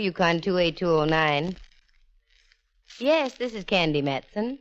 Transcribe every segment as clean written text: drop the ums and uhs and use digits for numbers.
YUkon 28209. Yes, this is Candy Matson.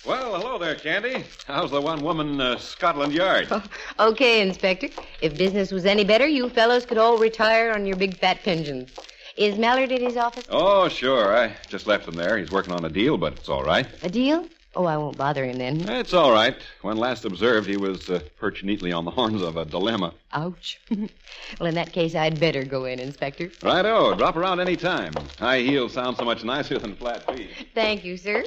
Well, hello there, Candy. How's the one-woman Scotland Yard? Oh, okay, Inspector. If business was any better, you fellows could all retire on your big fat pensions. Is Mallard in his office? Oh, sure. I just left him there. He's working on a deal, but it's all right. A deal? Oh, I won't bother him then. It's all right. When last observed, he was perched neatly on the horns of a dilemma. Ouch. Well, in that case, I'd better go in, Inspector. Righto. Drop around any time. High heels sound so much nicer than flat feet. Thank you, sir.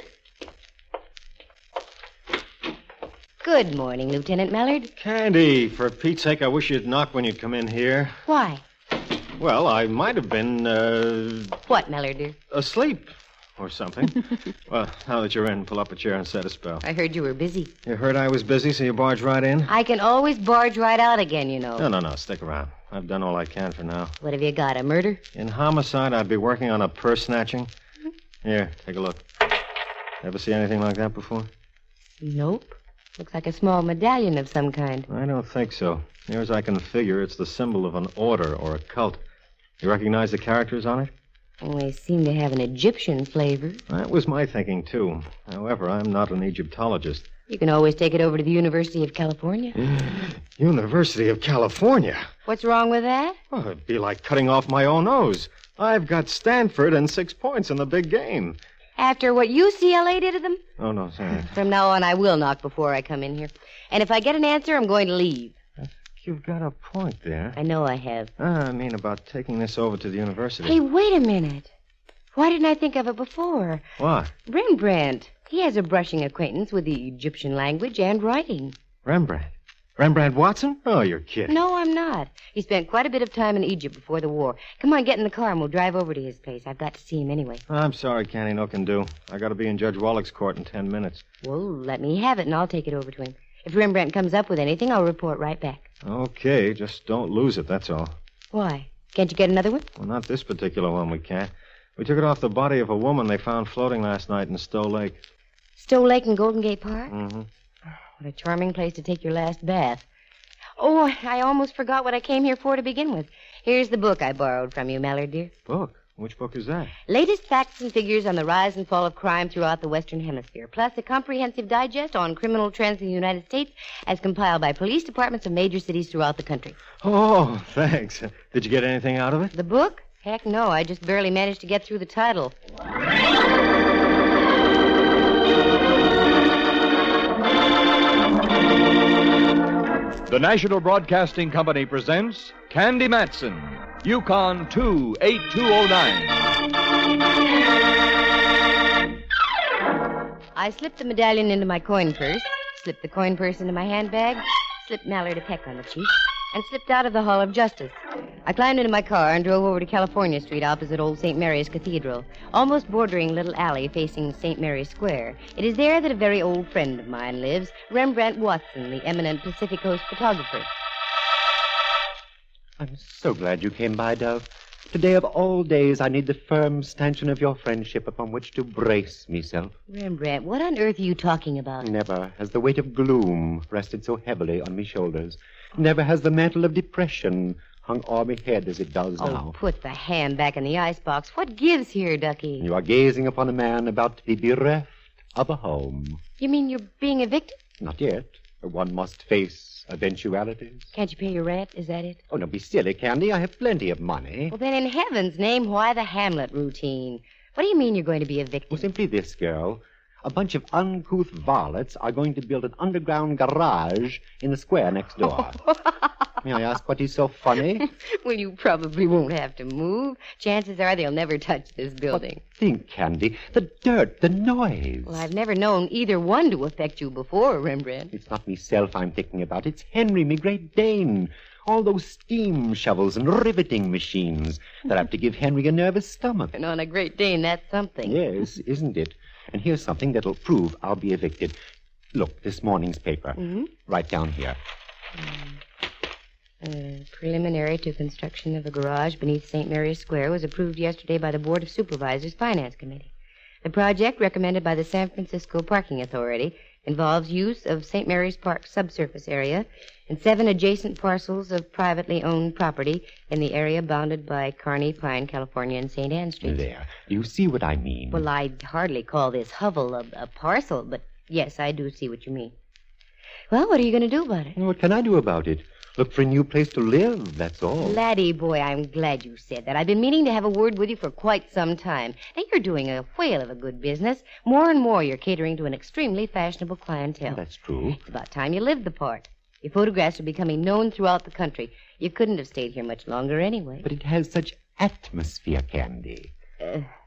Good morning, Lieutenant Mallard. Candy, for Pete's sake, I wish you'd knock when you come in here. Why? Well, I might have been, What, Mallard, dear? asleep or something. Well, now that you're in, pull up a chair and set a spell. I heard you were busy. You heard I was busy, so you barged right in? I can always barge right out again, you know. No, stick around. I've done all I can for now. What have you got, a murder? In homicide, I'd be working on a purse snatching. Here, take a look. Ever see anything like that before? Nope. Looks like a small medallion of some kind. I don't think so. Near as I can figure, it's the symbol of an order or a cult. You recognize the characters on it? Well, they seem to have an Egyptian flavor. That was my thinking, too. However, I'm not an Egyptologist. You can always take it over to the University of California. University of California? What's wrong with that? Well, it'd be like cutting off my own nose. I've got Stanford and 6 points in the big game. After what UCLA did to them? Oh, no, sorry. From now on, I will knock before I come in here. And if I get an answer, I'm going to leave. You've got a point there. I know I have. I mean about taking this over to the university. Hey, wait a minute. Why didn't I think of it before? What? Rembrandt. He has a brushing acquaintance with the Egyptian language and writing. Rembrandt? Rembrandt Watson? Oh, you're kidding. No, I'm not. He spent quite a bit of time in Egypt before the war. Come on, get in the car and we'll drive over to his place. I've got to see him anyway. I'm sorry, Candy, no can do. I got to be in Judge Wallach's court in 10 minutes. Well, let me have it and I'll take it over to him. If Rembrandt comes up with anything, I'll report right back. Okay, just don't lose it, that's all. Why? Can't you get another one? Well, not this particular one, we can't. We took it off the body of a woman they found floating last night in Stowe Lake. Stowe Lake in Golden Gate Park? Mm-hmm. What a charming place to take your last bath. Oh, I almost forgot what I came here for to begin with. Here's the book I borrowed from you, Mallard, dear. Book? Which book is that? Latest facts and figures on the rise and fall of crime throughout the Western Hemisphere, plus a comprehensive digest on criminal trends in the United States as compiled by police departments of major cities throughout the country. Oh, thanks. Did you get anything out of it? The book? Heck no, I just barely managed to get through the title. The National Broadcasting Company presents Candy Matson, YUkon 28209. I slipped the medallion into my coin purse, slipped the coin purse into my handbag, slipped Mallard a peck on the cheek, and slipped out of the Hall of Justice. I climbed into my car and drove over to California Street opposite old St. Mary's Cathedral, almost bordering Little Alley facing St. Mary's Square. It is there that a very old friend of mine lives, Rembrandt Watson, the eminent Pacific Coast photographer. I'm so glad you came by, Dove. Today of all days, I need the firm stanchion of your friendship upon which to brace myself. Rembrandt, what on earth are you talking about? Never has the weight of gloom rested so heavily on me shoulders. Never has the mantle of depression hung o'er me head as it does now. Oh, put the ham back in the icebox. What gives here, Ducky? You are gazing upon a man about to be bereft of a home. You mean you're being evicted? Not yet. One must face eventualities. Can't you pay your rent? Is that it? Oh, don't be silly, Candy. I have plenty of money. Well, then in heaven's name, why the Hamlet routine? What do you mean you're going to be evicted? Well, simply this, girl. A bunch of uncouth varlets are going to build an underground garage in the square next door. May I ask what is so funny? Well, you probably won't have to move. Chances are they'll never touch this building. But think, Candy. The dirt, the noise. Well, I've never known either one to affect you before, Rembrandt. It's not myself I'm thinking about. It's Henry, me Great Dane. All those steam shovels and riveting machines. They're apt to give Henry a nervous stomach. And on a Great Dane, that's something. Yes, isn't it? And here's something that'll prove I'll be evicted. Look, this morning's paper. Mm-hmm. Right down here. Preliminary to construction of a garage beneath St. Mary's Square was approved yesterday by the Board of Supervisors Finance Committee. The project, recommended by the San Francisco Parking Authority, involves use of St. Mary's Park subsurface area and 7 adjacent parcels of privately owned property in the area bounded by Kearney, Pine, California, and St. Anne Street. There. You see what I mean? Well, I'd hardly call this hovel a parcel, but yes, I do see what you mean. Well, what are you going to do about it? What can I do about it? Look for a new place to live, that's all. Laddie boy, I'm glad you said that. I've been meaning to have a word with you for quite some time. Now, you're doing a whale of a good business. More and more, you're catering to an extremely fashionable clientele. That's true. It's about time you lived the part. Your photographs are becoming known throughout the country. You couldn't have stayed here much longer anyway. But it has such atmosphere, Candy.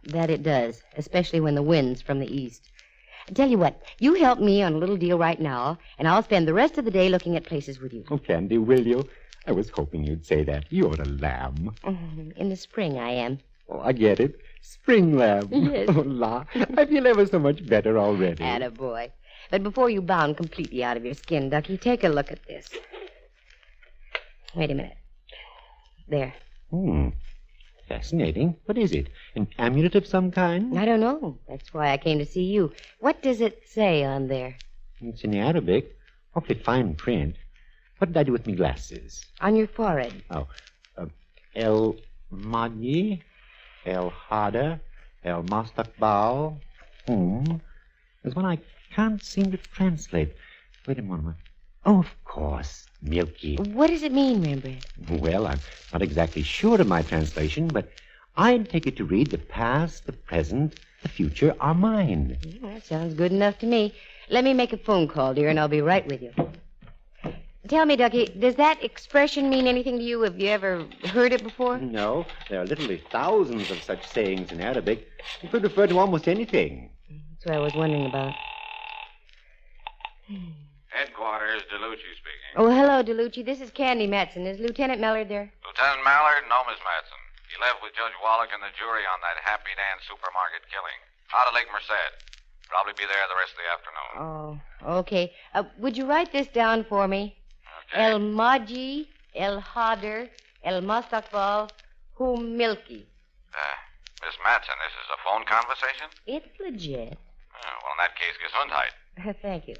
That it does, especially when the wind's from the east. Tell you what, you help me on a little deal right now, and I'll spend the rest of the day looking at places with you. Oh, Candy, will you? I was hoping you'd say that. You're a lamb. In the spring, I am. Oh, I get it. Spring lamb. Yes. Oh, la. I feel ever so much better already. Attaboy. But before you bound completely out of your skin, Ducky, take a look at this. Wait a minute. There. Fascinating. What is it? An amulet of some kind? I don't know. That's why I came to see you. What does it say on there? It's in Arabic. Awfully fine print. What did I do with my glasses? On your forehead. El Magi, El Hada, El Mastaqbal. There's one I can't seem to translate. Wait a moment. Oh, of course. Milky. What does it mean, Rembrandt? Well, I'm not exactly sure of my translation, but I'd take it to read the past, the present, the future are mine. That sounds good enough to me. Let me make a phone call, dear, and I'll be right with you. Tell me, Ducky, does that expression mean anything to you? Have you ever heard it before? No, there are literally thousands of such sayings in Arabic. It could refer to almost anything. That's what I was wondering about. Headquarters, DeLucci speaking. Oh, hello, DeLucci. This is Candy Matson. Is Lieutenant Mallard there? Lieutenant Mallard? No, Miss Matson. He left with Judge Wallach and the jury on that Happy Dan supermarket killing. Out of Lake Merced. Probably be there the rest of the afternoon. Oh, okay. Would you write this down for me? Okay. El Maji, El Hader, El Mastaqbal, Hum Milky. Miss Matson, this is a phone conversation? It's legit. Well, in that case, Gesundheit. Thank you.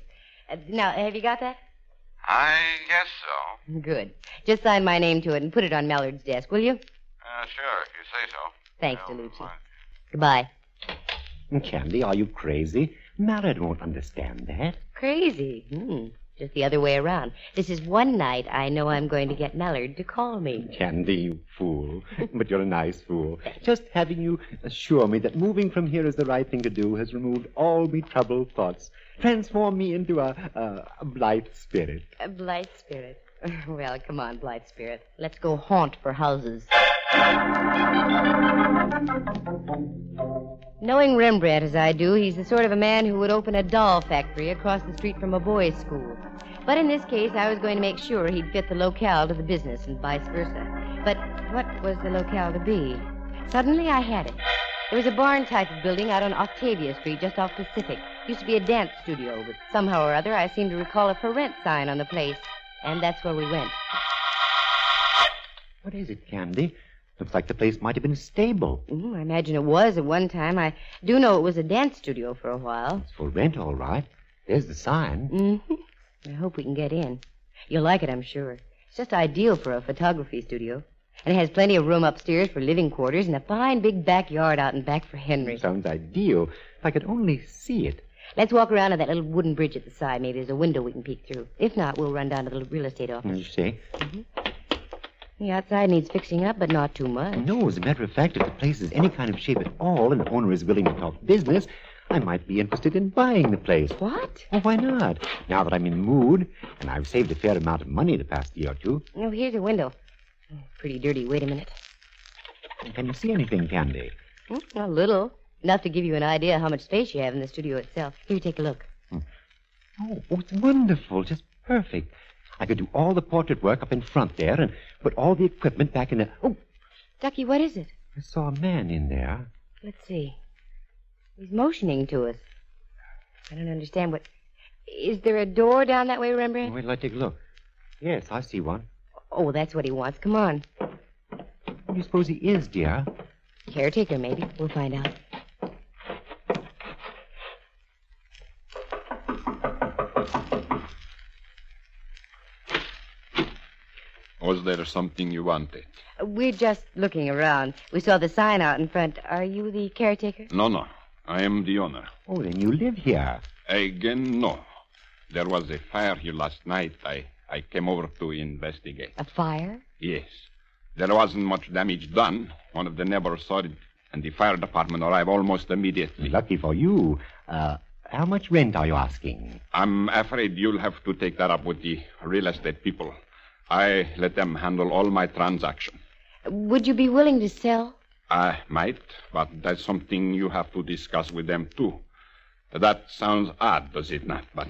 Now, have you got that? I guess so. Good. Just sign my name to it and put it on Mallard's desk, will you? Sure, if you say so. Thanks, Well, DeLucci. fine. Goodbye. Candy, are you crazy? Mallard won't understand that. Crazy. Just the other way around. This is one night I know I'm going to get Mallard to call me. Candy, you fool. But you're a nice fool. Just having you assure me that moving from here is the right thing to do has removed all me troubled thoughts. Transformed me into a blithe spirit. A blithe spirit. Well, come on, blithe spirit. Let's go haunt for houses. Knowing Rembrandt as I do, he's the sort of a man who would open a doll factory across the street from a boys' school. But in this case, I was going to make sure he'd fit the locale to the business and vice versa. But what was the locale to be? Suddenly I had it. There was a barn type of building out on Octavia Street, just off Pacific. Used to be a dance studio, but somehow or other I seem to recall a for rent sign on the place. And that's where we went. What is it, Candy? Looks like the place might have been a stable. I imagine it was at one time. I do know it was a dance studio for a while. It's for rent, all right. There's the sign. I hope we can get in. You'll like it, I'm sure. It's just ideal for a photography studio. And it has plenty of room upstairs for living quarters and a fine big backyard out in back for Henry. Sounds ideal. If I could only see it. Let's walk around to that little wooden bridge at the side. Maybe there's a window we can peek through. If not, we'll run down to the real estate office. You see? The outside needs fixing up, but not too much. No, as a matter of fact, if the place is any kind of shape at all and the owner is willing to talk business, I might be interested in buying the place. What? Well, why not? Now that I'm in the mood, and I've saved a fair amount of money the past year or two. Oh, here's a window. Pretty dirty. Wait a minute. Can you see anything, Candy? A little. Enough to give you an idea how much space you have in the studio itself. Here, take a look. Oh, it's wonderful. Just perfect. I could do all the portrait work up in front there and put all the equipment back in the... Oh, Ducky, what is it? I saw a man in there. Let's see. He's motioning to us. I don't understand what... Is there a door down that way, Rembrandt? Wait till I take a look. Yes, I see one. Oh, that's what he wants. Come on. Who do you suppose he is, dear? Caretaker, maybe. We'll find out. Was there something you wanted? We're just looking around. We saw the sign out in front. Are you the caretaker? No. I am the owner. Oh, then you live here. Again, no. There was a fire here last night. I came over to investigate. A fire? Yes. There wasn't much damage done. One of the neighbors saw it, and the fire department arrived almost immediately. Lucky for you. How much rent are you asking? I'm afraid you'll have to take that up with the real estate people. I let them handle all my transactions. Would you be willing to sell? I might, but that's something you have to discuss with them, too. That sounds odd, does it not? But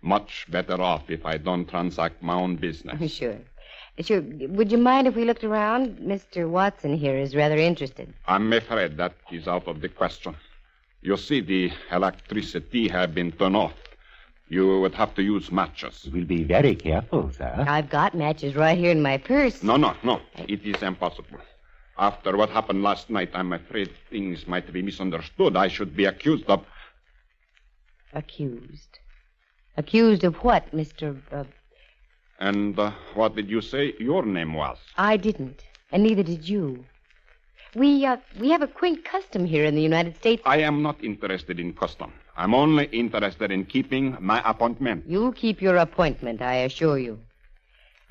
much better off if I don't transact my own business. Sure. Would you mind if we looked around? Mr. Watson here is rather interested. I'm afraid that is out of the question. You see, the electricity has been turned off. You would have to use matches. We'll be very careful, sir. I've got matches right here in my purse. No. It is impossible. After what happened last night, I'm afraid things might be misunderstood. I should be accused of... Accused? Accused of what, Mr. And what did you say your name was? I didn't, and neither did you. We have a quaint custom here in the United States. I am not interested in custom. I'm only interested in keeping my appointment. You'll keep your appointment, I assure you.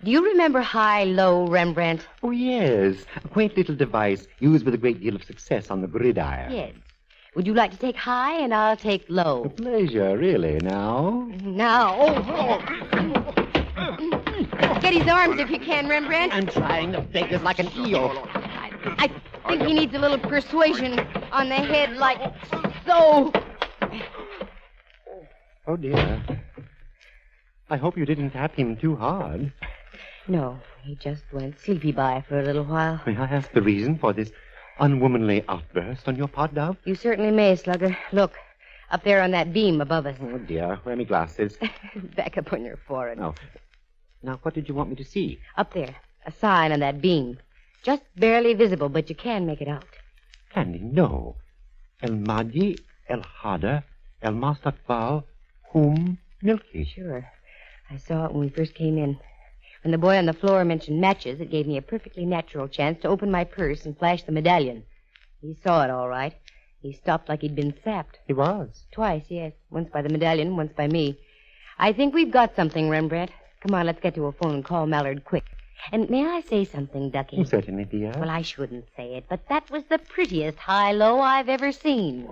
Do you remember high-low Rembrandt? Oh, yes. A quaint little device used with a great deal of success on the gridiron. Yes. Would you like to take high, and I'll take low? A pleasure, really. Now? Now. Get his arms if you can, Rembrandt. I'm trying. The beggar's like an eel. I think he needs a little persuasion on the head, like so. Oh, dear. I hope you didn't tap him too hard. No, he just went sleepy by for a little while. May I ask the reason for this unwomanly outburst on your part, Dove? You certainly may, Slugger. Look, up there on that beam above us. Oh, dear. Where are my glasses? Back up on your forehead. Oh. Now, what did you want me to see? Up there, a sign on that beam. Just barely visible, but you can make it out. Candy, no. El Mahdi, El Hada, El Mastaqbal, Milky. Sure. I saw it when we first came in. When the boy on the floor mentioned matches, it gave me a perfectly natural chance to open my purse and flash the medallion. He saw it all right. He stopped like he'd been sapped. He was. Twice, yes. Once by the medallion, once by me. I think we've got something, Rembrandt. Come on, let's get to a phone and call Mallard quick. And may I say something, Ducky? Oh, certainly, dear. Well, I shouldn't say it, but that was the prettiest high-low I've ever seen.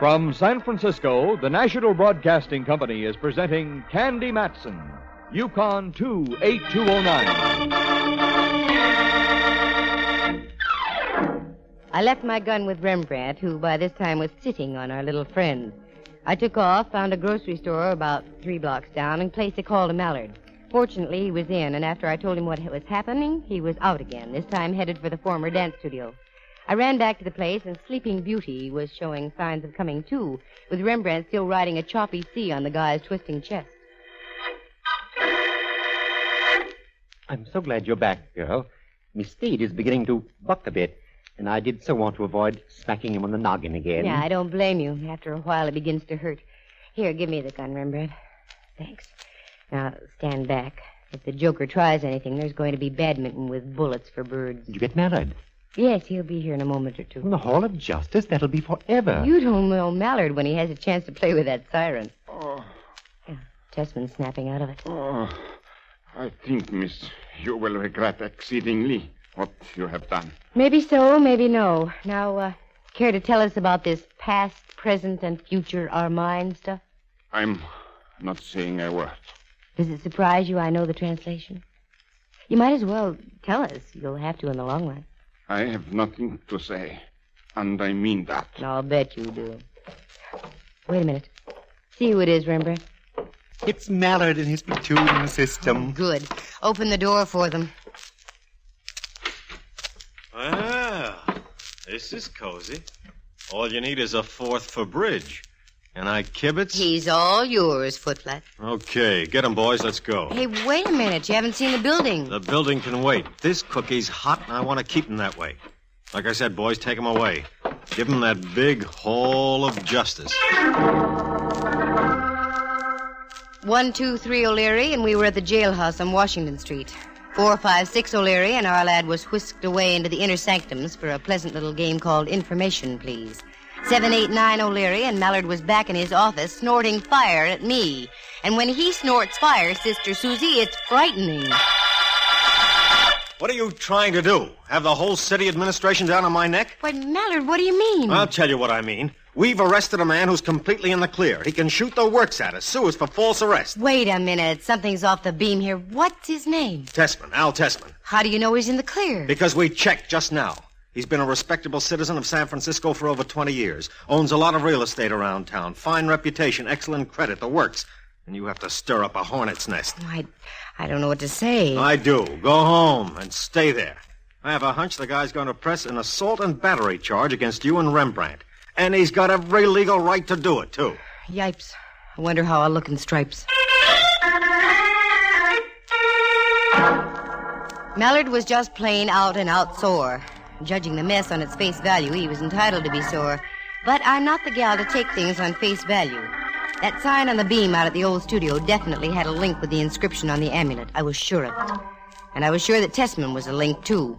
From San Francisco, the National Broadcasting Company is presenting Candy Matson, YUkon 28209. I left my gun with Rembrandt, who by this time was sitting on our little friend. I took off, found a grocery store about 3 blocks down, and placed a call to Mallard. Fortunately, he was in, and after I told him what was happening, he was out again, this time headed for the former dance studio. I ran back to the place, and Sleeping Beauty was showing signs of coming to, with Rembrandt still riding a choppy sea on the guy's twisting chest. I'm so glad you're back, girl. Miss Steed is beginning to buck a bit, and I did so want to avoid smacking him on the noggin again. Yeah, I don't blame you. After a while, it begins to hurt. Here, give me the gun, Rembrandt. Thanks. Now, stand back. If the Joker tries anything, there's going to be badminton with bullets for birds. Did you get Mallard? Yes, he'll be here in a moment or two. From the Hall of Justice? That'll be forever. You don't know Mallard when he has a chance to play with that siren. Oh, Yeah, Tessman's snapping out of it. I think, miss, you will regret exceedingly what you have done. Maybe so, maybe no. Now, care to tell us about this past, present, and future are mine stuff? I'm not saying a word. Does it surprise you I know the translation? You might as well tell us. You'll have to in the long run. I have nothing to say, and I mean that. I'll bet you do. Wait a minute. See who it is, Rembrandt. It's Mallard and his platoon system. Good. Open the door for them. Well, this is cozy. All you need is a fourth for bridge. And I kibitz? He's all yours, Footflat. Okay, get him, boys. Let's go. Hey, wait a minute. You haven't seen the building. The building can wait. This cookie's hot, and I want to keep him that way. Like I said, boys, take him away. Give him that big hall of justice. 123 O'Leary, and we were at the jailhouse on Washington Street. 456 O'Leary, and our lad was whisked away into the inner sanctums for a pleasant little game called Information, Please. 789 O'Leary, and Mallard was back in his office snorting fire at me. And when he snorts fire, Sister Susie, it's frightening. What are you trying to do? Have the whole city administration down on my neck? Why, Mallard, what do you mean? I'll tell you what I mean. We've arrested a man who's completely in the clear. He can shoot the works at us, sue us for false arrest. Wait a minute. Something's off the beam here. What's his name? Tessman, Al Tessman. How do you know he's in the clear? Because we checked just now. He's been a respectable citizen of San Francisco for over 20 years. Owns a lot of real estate around town. Fine reputation, excellent credit, the works. And you have to stir up a hornet's nest. I don't know what to say. I do. Go home and stay there. I have a hunch the guy's going to press an assault and battery charge against you and Rembrandt. And he's got every legal right to do it, too. Yipes. I wonder how I'll look in stripes. Mallard was just plain out-and-out sore. Judging the mess on its face value, he was entitled to be sore. But I'm not the gal to take things on face value. That sign on the beam out at the old studio definitely had a link with the inscription on the amulet. I was sure of it. And I was sure that Tessman was a link, too.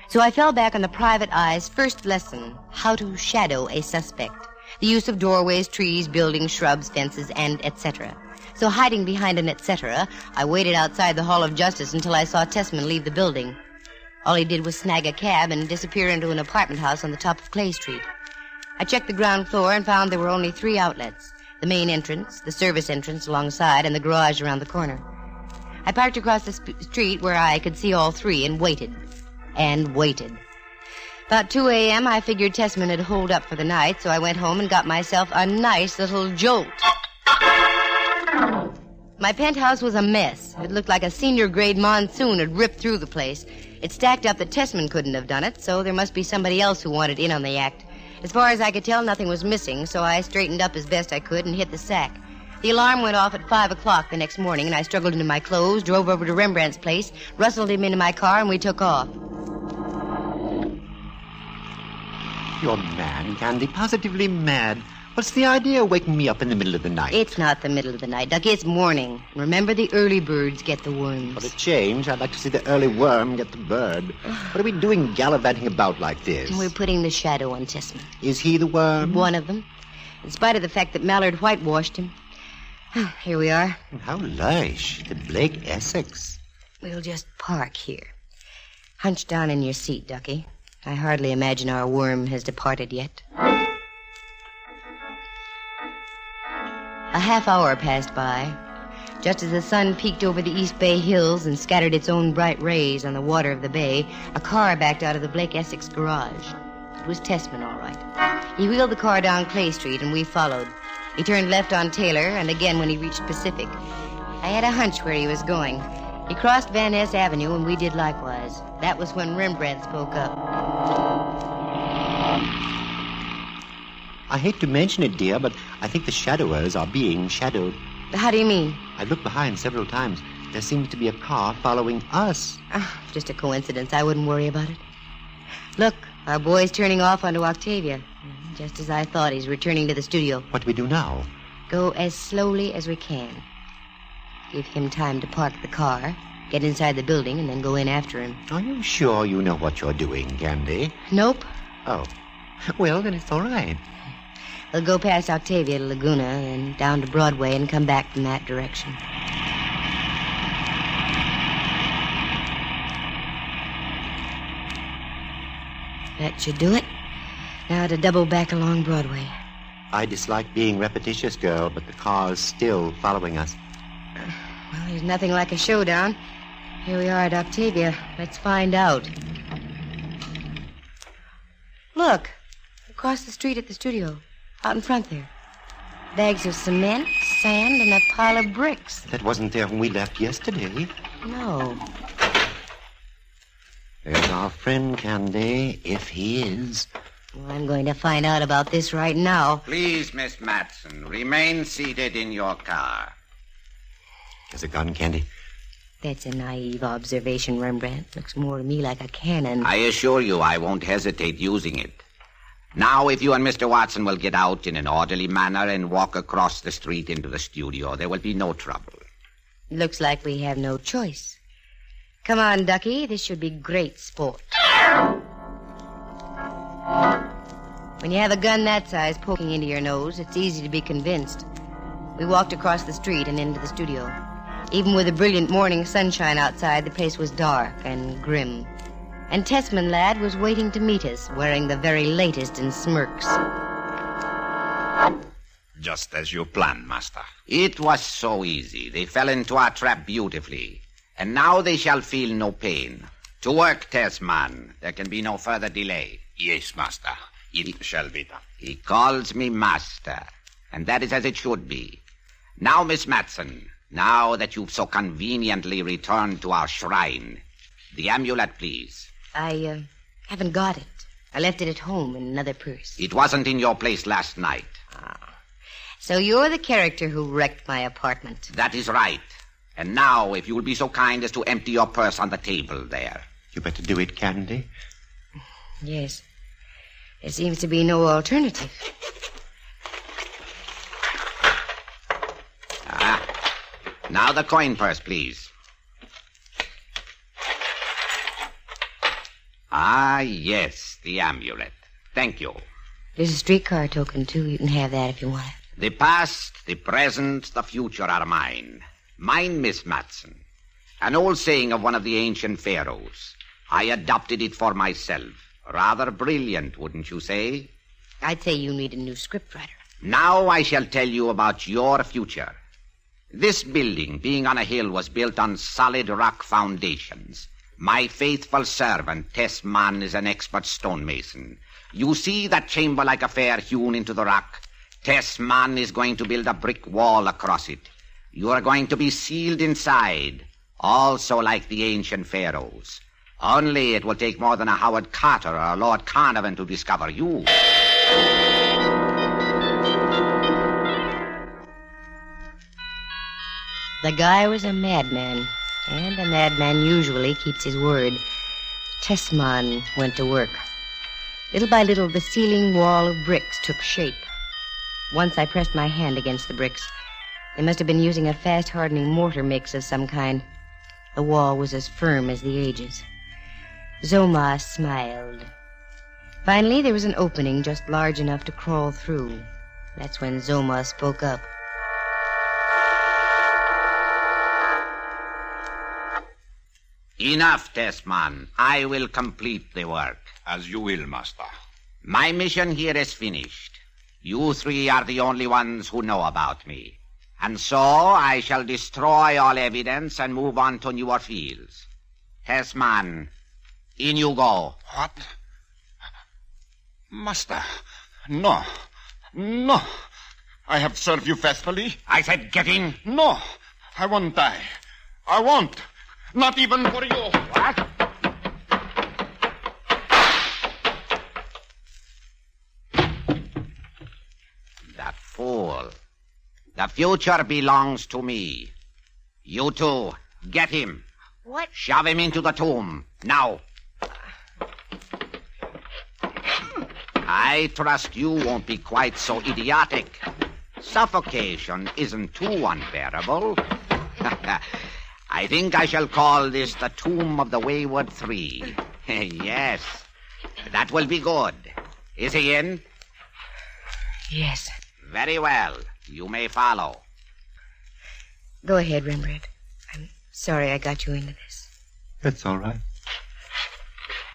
So I fell back on the private eye's first lesson, how to shadow a suspect. The use of doorways, trees, buildings, shrubs, fences, and etc. So hiding behind an etc., I waited outside the Hall of Justice until I saw Tessman leave the building. All he did was snag a cab and disappear into an apartment house on the top of Clay Street. I checked the ground floor and found there were only 3 outlets. The main entrance, the service entrance alongside, and the garage around the corner. I parked across the street where I could see all 3 and waited. And waited. About 2 a.m., I figured Tessman had holed up for the night, so I went home and got myself a nice little jolt. My penthouse was a mess. It looked like a senior-grade monsoon had ripped through the place. It stacked up that Tessman couldn't have done it, so there must be somebody else who wanted in on the act. As far as I could tell, nothing was missing, so I straightened up as best I could and hit the sack. The alarm went off at 5 o'clock the next morning, and I struggled into my clothes, drove over to Rembrandt's place, rustled him into my car, and we took off. You're mad, Candy, positively mad. What's the idea of waking me up in the middle of the night? It's not the middle of the night, Ducky. It's morning. Remember, the early birds get the worms. For a change, I'd like to see the early worm get the bird. What are we doing gallivanting about like this? We're putting the shadow on Tessman. Is he the worm? One of them. In spite of the fact that Mallard whitewashed him. Here we are. How lush. The Blake Essex. We'll just park here. Hunch down in your seat, Ducky. I hardly imagine our worm has departed yet. A half hour passed by. Just as the sun peeked over the East Bay hills and scattered its own bright rays on the water of the bay, a car backed out of the Blake Essex garage. It was Tessman, all right. He wheeled the car down Clay Street, and we followed. He turned left on Taylor, and again when he reached Pacific. I had a hunch where he was going. He crossed Van Ness Avenue, and we did likewise. That was when Rembrandt spoke up. I hate to mention it, dear, but I think the shadowers are being shadowed. How do you mean? I've looked behind several times. There seems to be a car following us. Just a coincidence. I wouldn't worry about it. Look, our boy's turning off onto Octavia. Just as I thought, he's returning to the studio. What do we do now? Go as slowly as we can. Give him time to park the car, get inside the building, and then go in after him. Are you sure you know what you're doing, Candy? Nope. Oh. Well, then it's all right. We'll go past Octavia to Laguna and down to Broadway and come back from that direction. That should do it. Now to double back along Broadway. I dislike being repetitious, girl, but the car's still following us. Well, there's nothing like a showdown. Here we are at Octavia. Let's find out. Look, across the street at the studio. Out in front there. Bags of cement, sand, and a pile of bricks. That wasn't there when we left yesterday. No. There's our friend, Candy, if he is. Well, I'm going to find out about this right now. Please, Miss Matson, remain seated in your car. Is it gun, Candy? That's a naive observation, Rembrandt. Looks more to me like a cannon. I assure you I won't hesitate using it. Now, if you and Mr. Watson will get out in an orderly manner and walk across the street into the studio, there will be no trouble. Looks like we have no choice. Come on, Ducky. This should be great sport. When you have a gun that size poking into your nose, it's easy to be convinced. We walked across the street and into the studio. Even with the brilliant morning sunshine outside, the place was dark and grim. And Tessman lad was waiting to meet us, wearing the very latest in smirks. Just as you planned, Master. It was so easy. They fell into our trap beautifully. And now they shall feel no pain. To work, Tessman. There can be no further delay. Yes, Master. It shall be done. He calls me Master. And that is as it should be. Now, Miss Matson, now that you've so conveniently returned to our shrine, the amulet, please. I haven't got it. I left it at home in another purse. It wasn't in your place last night. So you're the character who wrecked my apartment. That is right. And now, if you will be so kind as to empty your purse on the table there. You better do it, Candy. Yes. There seems to be no alternative. Now the coin purse, please. Yes, the amulet. Thank you. There's a streetcar token, too. You can have that if you want it. The past, the present, the future are mine. Mine, Miss Matson. An old saying of one of the ancient pharaohs. I adopted it for myself. Rather brilliant, wouldn't you say? I'd say you need a new scriptwriter. Now I shall tell you about your future. This building, being on a hill, was built on solid rock foundations. My faithful servant, Tessman, is an expert stonemason. You see that chamber-like affair hewn into the rock? Tessman is going to build a brick wall across it. You are going to be sealed inside, also like the ancient pharaohs. Only it will take more than a Howard Carter or a Lord Carnarvon to discover you. The guy was a madman, and a madman usually keeps his word. Tessman went to work. Little by little, the ceiling wall of bricks took shape. Once I pressed my hand against the bricks. They must have been using a fast-hardening mortar mix of some kind. The wall was as firm as the ages. Zoma smiled. Finally, there was an opening just large enough to crawl through. That's when Zoma spoke up. Enough, Tessman. I will complete the work. As you will, Master. My mission here is finished. You three are the only ones who know about me. And so I shall destroy all evidence and move on to newer fields. Tessman, in you go. What? Master, no. No. I have served you faithfully. I said get in. No, I won't die. I won't. Not even for you. What? That fool. The future belongs to me. You two, get him. What? Shove him into the tomb. Now. I trust you won't be quite so idiotic. Suffocation isn't too unbearable. I think I shall call this the Tomb of the Wayward Three. Yes, that will be good. Is he in? Yes. Very well. You may follow. Go ahead, Rembrandt. I'm sorry I got you into this. That's all right.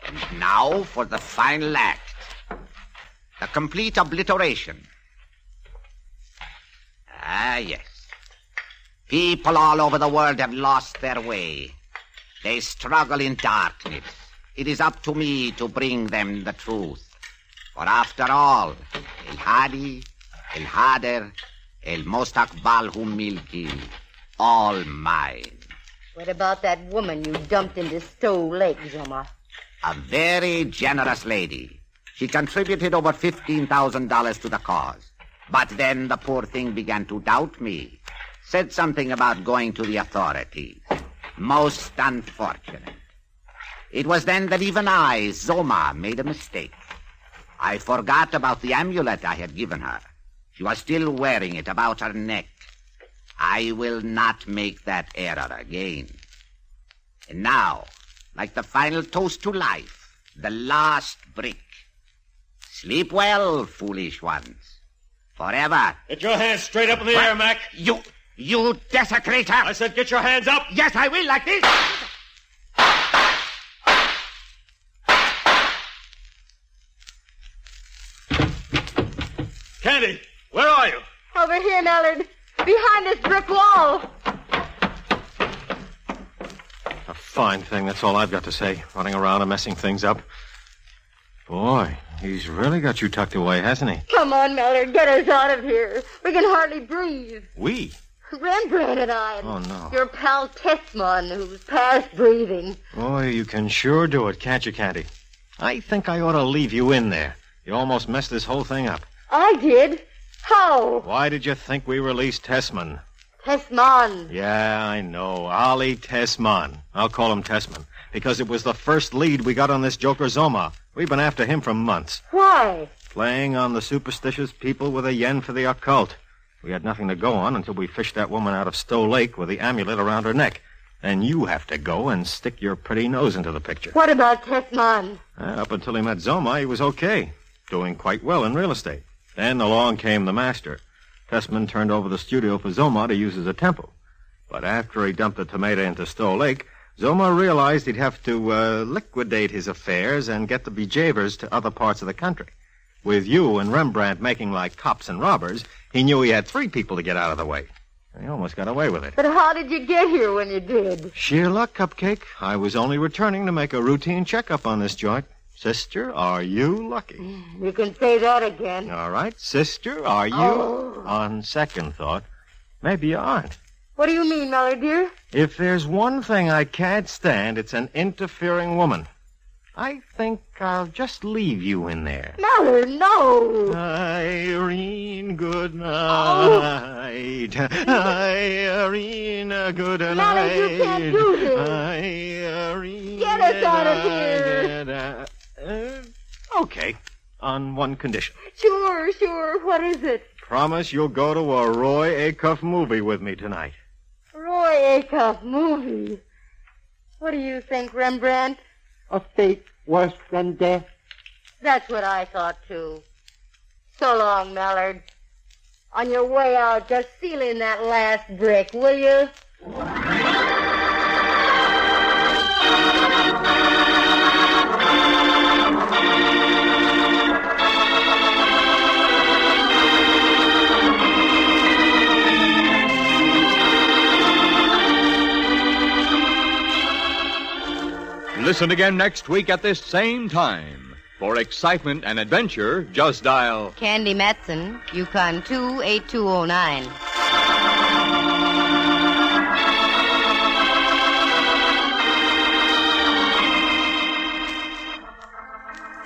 And now for the final act. The complete obliteration. Yes. People all over the world have lost their way. They struggle in darkness. It is up to me to bring them the truth. For after all, El Hadi, El Hader, El Mostakbal Humilki, all mine. What about that woman you dumped into Stowe Lake, Zoma? A very generous lady. She contributed over $15,000 to the cause. But then the poor thing began to doubt me. Said something about going to the authorities. Most unfortunate. It was then that even I, Zoma, made a mistake. I forgot about the amulet I had given her. She was still wearing it about her neck. I will not make that error again. And now, like the final toast to life, the last brick. Sleep well, foolish ones. Forever. Get your hands straight up in the air, Mac. You desecrator! I said get your hands up. Yes, I will, like this. Candy, where are you? Over here, Mallard. Behind this brick wall. A fine thing, that's all I've got to say. Running around and messing things up. Boy, he's really got you tucked away, hasn't he? Come on, Mallard. Get us out of here. We can hardly breathe. We? Rembrandt and I. Oh, no. Your pal Tessman, who's past breathing. Boy, you can sure do it, can't you, Candy? I think I ought to leave you in there. You almost messed this whole thing up. I did? How? Why did you think we released Tessman? Tessman. Yeah, I know. Ollie Tessman. I'll call him Tessman. Because it was the first lead we got on this joker Zoma. We've been after him for months. Why? Playing on the superstitious people with a yen for the occult. We had nothing to go on until we fished that woman out of Stowe Lake with the amulet around her neck. And you have to go and stick your pretty nose into the picture. What about Tessman? Up until he met Zoma, he was okay. Doing quite well in real estate. Then along came the master. Tessman turned over the studio for Zoma to use as a temple. But after he dumped the tomato into Stowe Lake, Zoma realized he'd have to liquidate his affairs and get the bejavers to other parts of the country. With you and Rembrandt making like cops and robbers, he knew he had 3 people to get out of the way. He almost got away with it. But how did you get here when you did? Sheer luck, Cupcake. I was only returning to make a routine checkup on this joint. Sister, are you lucky? You can say that again. All right. Sister, are you? Oh. On second thought, maybe you aren't. What do you mean, Mallard, dear? If there's one thing I can't stand, it's an interfering woman. I think I'll just leave you in there. Mallard, no. Irene, good night. Irene, good night. Mallard, you can't do this. Irene, Get us out of here. Okay, on one condition. Sure. What is it? Promise you'll go to a Roy Acuff movie with me tonight. Roy Acuff movie. What do you think, Rembrandt? A fate worse than death. That's what I thought, too. So long, Mallard. On your way out, just seal in that last brick, will you? Listen again next week at this same time. For excitement and adventure, just dial Candy Matson, YUkon 28209.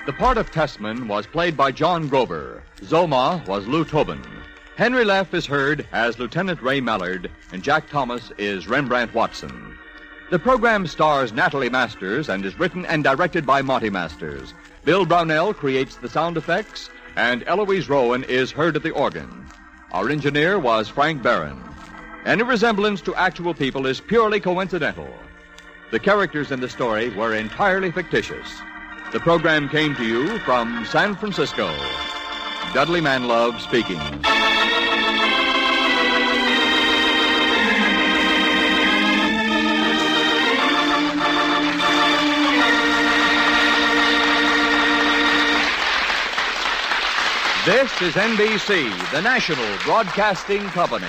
The part of Tessman was played by John Grover. Zoma was Lou Tobin. Henry Leff is heard as Lieutenant Ray Mallard, and Jack Thomas is Rembrandt Watson. The program stars Natalie Masters and is written and directed by Monty Masters. Bill Brownell creates the sound effects, and Eloise Rowan is heard at the organ. Our engineer was Frank Barron. Any resemblance to actual people is purely coincidental. The characters in the story were entirely fictitious. The program came to you from San Francisco. Dudley Manlove speaking. This is NBC, the national broadcasting company.